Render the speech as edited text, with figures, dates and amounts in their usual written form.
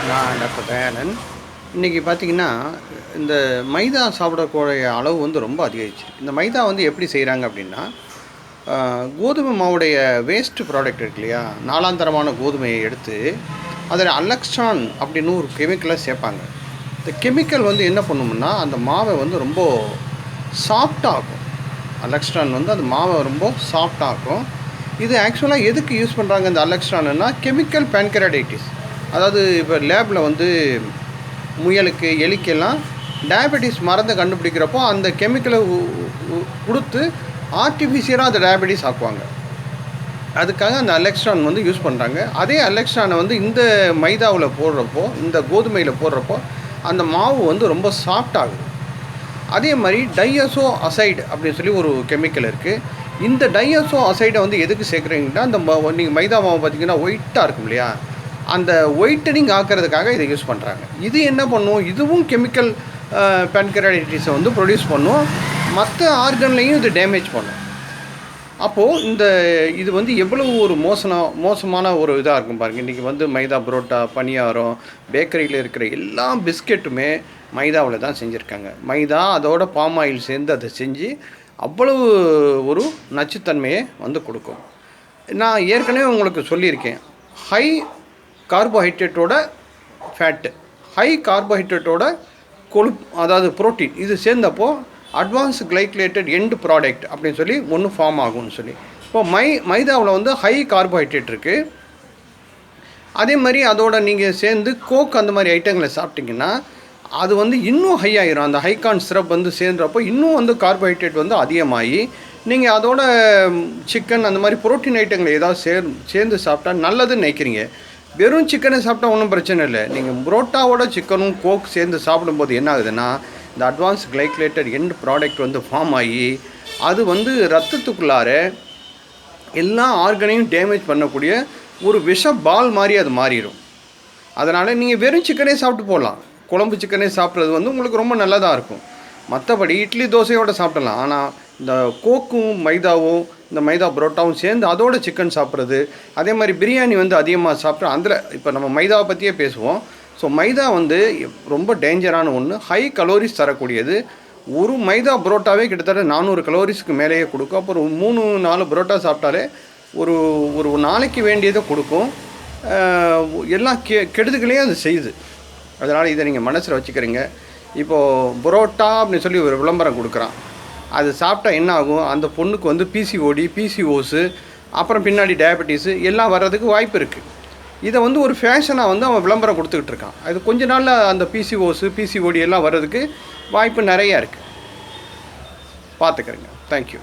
நான் டாக்டர் தயானன். இன்றைக்கி பார்த்திங்கன்னா, இந்த மைதா சாப்பிடக்கூடிய அளவு வந்து ரொம்ப அதிகரிச்சு. இந்த மைதா வந்து எப்படி செய்கிறாங்க அப்படின்னா, கோதுமை மாவுடைய வேஸ்ட் ப்ராடக்ட் இருக்கு இல்லையா, நாளாந்தரமான கோதுமையை எடுத்து அதில் அலெக்ஸ்ட்ரான் அப்படின்னு ஒரு கெமிக்கலை சேர்ப்பாங்க. இந்த கெமிக்கல் வந்து என்ன பண்ணும்னா, அந்த மாவை வந்து ரொம்ப சாஃப்டாகும். அலெக்ஸ்ட்ரான் வந்து அந்த மாவை ரொம்ப சாஃப்டாகும். இது ஆக்சுவலாக எதுக்கு யூஸ் பண்ணுறாங்க இந்த அலெக்ஸ்ட்ரான்னா, கெமிக்கல் பேன்கரைடைட்டிஸ். அதாவது இப்போ லேபில் வந்து முயலுக்கு எலிக்கெல்லாம் டயபெட்டிஸ் மருந்தை கண்டுபிடிக்கிறப்போ அந்த கெமிக்கலை கொடுத்து ஆர்டிஃபிஷியலாக அந்த டயபெட்டிஸ் ஆக்குவாங்க. அதுக்காக அந்த அலெக்ஸ்ட்ரான் வந்து யூஸ் பண்ணுறாங்க. அதே அலெக்ஸ்ட்ரானை வந்து இந்த மைதாவில் போடுறப்போ, இந்த கோதுமையில் போடுறப்போ அந்த மாவு வந்து ரொம்ப சாஃப்ட் ஆகுது. அதே மாதிரி டையசோ அசைடு அப்படின்னு சொல்லி ஒரு கெமிக்கல் இருக்குது. இந்த டையசோ அசைடை வந்து எதுக்கு சேர்க்குறீங்கன்னா, அந்த நீங்கள் மைதா மாவு பார்த்திங்கன்னா ஒயிட்டாக இருக்கும் இல்லையா, அந்த ஒயிட்டனிங் ஆக்கிறதுக்காக இதை யூஸ் பண்ணுறாங்க. இது என்ன பண்ணும், இதுவும் கெமிக்கல் பேன்கரைடைட்டிஸை வந்து ப்ரொடியூஸ் பண்ணும், மற்ற ஆர்கன்லையும் இது டேமேஜ் பண்ணும். அப்போது இது வந்து எவ்வளவு ஒரு மோசமான ஒரு இதாக இருக்கும் பாருங்கள். இன்றைக்கி வந்து மைதா புரோட்டா, பனியாரம், பேக்கரியில் இருக்கிற எல்லா பிஸ்கெட்டுமே மைதாவில் தான் செஞ்சுருக்காங்க. மைதா அதோட பாம் ஆயில் சேர்ந்து அதை செஞ்சு அவ்வளவு ஒரு நச்சுத்தன்மையை வந்து கொடுக்கும். நான் ஏற்கனவே உங்களுக்கு சொல்லியிருக்கேன், ஹை கார்போஹைட்ரேட்டோட ஃபேட்டு, ஹை கார்போஹைட்ரேட்டோட கொழுப்பு, அதாவது புரோட்டீன், இது சேர்ந்தப்போ அட்வான்ஸ் கிளைக்லேட்டட் எண்ட் ப்ராடக்ட் அப்படின்னு சொல்லி ஒன்று ஃபார்ம் ஆகும்னு சொல்லி. இப்போ மைதாவில் வந்து ஹை கார்போஹைட்ரேட் இருக்குது. அதே மாதிரி அதோட நீங்கள் சேர்ந்து கோக் அந்த மாதிரி ஐட்டங்களை சாப்பிட்டிங்கன்னா அது வந்து இன்னும் ஹை ஆகிரும். அந்த ஹைகான் சிரப் வந்து சேர்ந்துறப்போ இன்னும் வந்து கார்போஹைட்ரேட் வந்து அதிகமாகி நீங்கள் அதோட சிக்கன் அந்த மாதிரி புரோட்டீன் ஐட்டங்களை ஏதாவது சேர்ந்து சாப்பிட்டா நல்லதுன்னு நினைக்கிறீங்க. வெறும் சிக்கனை சாப்பிட்டா ஒன்றும் பிரச்சனை இல்லை. நீங்கள் புரோட்டாவோட சிக்கனும் கோக் சேர்ந்து சாப்பிடும்போது என்ன ஆகுதுன்னா, இந்த அட்வான்ஸ் கிளைக்லேட்டட் எண்ட் ப்ராடக்ட் வந்து ஃபார்ம் ஆகி அது வந்து ரத்தத்துக்குள்ளார எல்லா ஆர்கனையும் டேமேஜ் பண்ணக்கூடிய ஒரு விஷ பால் மாதிரி அது மாறிடும். அதனால் நீங்கள் வெறும் சிக்கனே சாப்பிட்டு போடலாம். குழம்பு சிக்கனே சாப்பிட்றது வந்து உங்களுக்கு ரொம்ப நல்லதாக இருக்கும். மற்றபடி இட்லி தோசையோடு சாப்பிடலாம். ஆனால் இந்த கோக்கும் மைதாவும் இந்த மைதா புரோட்டாவும் சேர்ந்து அதோட சிக்கன் சாப்பிட்றது, அதே மாதிரி பிரியாணி வந்து அதிகமாக சாப்பிட்ற அதில் இப்போ நம்ம மைதாவை பற்றியே பேசுவோம். ஸோ மைதா வந்து ரொம்ப டேஞ்சரான ஒன்று, ஹை கலோரிஸ் தரக்கூடியது. ஒரு மைதா புரோட்டாவே கிட்டத்தட்ட 400 கலோரிஸ்க்கு மேலேயே கொடுக்கும். அப்புறம் 3-4 புரோட்டா சாப்பிட்டாலே ஒரு ஒரு நாளைக்கு வேண்டியதை கொடுக்கும். எல்லா கெடுதுகளையும் அது செய்யுது. அதனால் இதை நீங்கள் மனசில் வச்சுக்கிறீங்க. இப்போது புரோட்டா அப்படின்னு சொல்லி ஒரு விளம்பரம் கொடுக்குறான். அது சாப்பிட்டா என்ன ஆகும், அந்த பொண்ணுக்கு வந்து பிசிஓடி, பிசிஓஸு, அப்புறம் பின்னாடி டயபெட்டிஸு எல்லாம் வர்றதுக்கு வாய்ப்பு இருக்குது. இதை வந்து ஒரு ஃபேஷனாக வந்து அவன் விளம்பரம் கொடுத்துக்கிட்டு இருக்கான். அது கொஞ்ச நாளில் அந்த பிசிஓஸு, பிசிஓடி எல்லாம் வர்றதுக்கு வாய்ப்பு நிறையா இருக்குது. பார்த்துக்கிறேங்க. தேங்க்யூ.